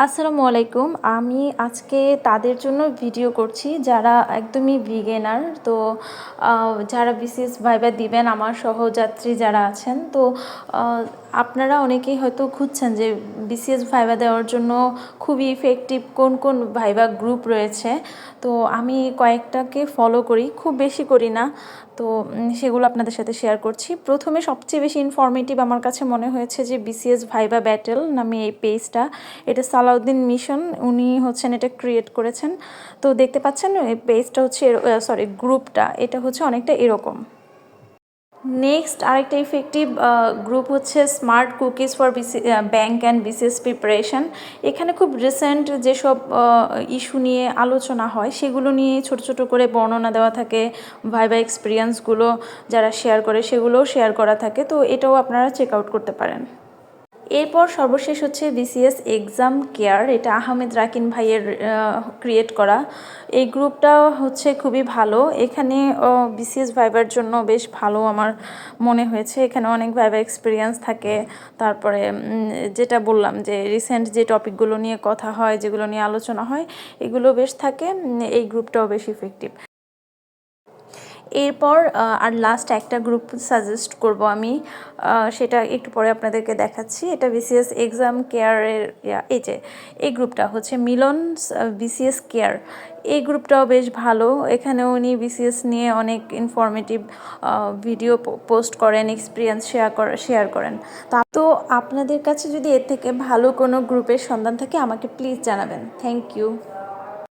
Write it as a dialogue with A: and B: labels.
A: আসসালামু আলাইকুম। আমি আজকে তাদের জন্য ভিডিও করছি যারা একদমই বিগিনার। তো যারা বিসিএস ভাইবা দিবেন আমার সহযাত্রী যারা আছেন, তো আপনারা অনেকেই হয়তো খুঁজছেন যে বিসিএস ভাইবা দেওয়ার জন্য খুবই ইফেক্টিভ কোন কোন ভাইবা গ্রুপ রয়েছে। তো আমি কয়েকটাকে ফলো করি, খুব বেশি করি না। তো সেগুলো আপনাদের সাথে শেয়ার করছি। প্রথমে সবচেয়ে বেশি ইনফরমেটিভ আমার কাছে মনে হয়েছে যে বিসিএস ভাইবা ব্যাটেল নামে এই পেজটা। এটা সালাউদ্দিন মিশন উনি হচ্ছেন এটা ক্রিয়েট করেছেন। তো দেখতে পাচ্ছেন এই পেজটা হচ্ছে গ্রুপটা এটা হচ্ছে অনেকটা এরকম। নেক্সট আরেকটা ইফেক্টিভ গ্রুপ হচ্ছে smart cookies for bank and BCS preparation. এখানে খুব রিসেন্ট যেসব ইস্যু নিয়ে আলোচনা হয় সেগুলো নিয়ে ছোট ছোট করে বর্ণনা দেওয়া থাকে, ভাইবা এক্সপিরিয়েন্সগুলো যারা শেয়ার করে সেগুলোও শেয়ার করা থাকে। তো এটাও আপনারা চেক আউট করতে পারেন। এরপর সর্বশেষ হচ্ছে বিসিএস এক্সাম কেয়ার, এটা আহমেদ রাকিন ভাইয়ের ক্রিয়েট করা। এই গ্রুপটা হচ্ছে খুবই ভালো। এখানে বিসিএস ভাইবার জন্য বেশ ভালো আমার মনে হয়েছে। এখানে অনেক ভাইবা এক্সপিরিয়েন্স থাকে। তারপরে যেটা বললাম যে রিসেন্ট যে টপিকগুলো নিয়ে কথা হয়, যেগুলো নিয়ে আলোচনা হয়, এগুলো বেশ থাকে। এই গ্রুপটাও বেশ ইফেক্টিভ। এরপর আর লাস্ট একটা গ্রুপ সাজেস্ট করব আমি, সেটা একটু পরে আপনাদেরকে দেখাচ্ছি। এটা বিসিএস এক্সাম কেয়ারের এই গ্রুপটা হচ্ছে মিলন বিসিএস কেয়ার। এই গ্রুপটাও বেশ ভালো। এখানে উনি বিসিএস নিয়ে অনেক ইনফরমেটিভ ভিডিও পোস্ট করেন, এক্সপিরিয়েন্স শেয়ার করেন। তো আপনাদের কাছে যদি এর থেকে ভালো কোনো গ্রুপের সন্ধান থাকে আমাকে প্লিজ জানাবেন। Thank you.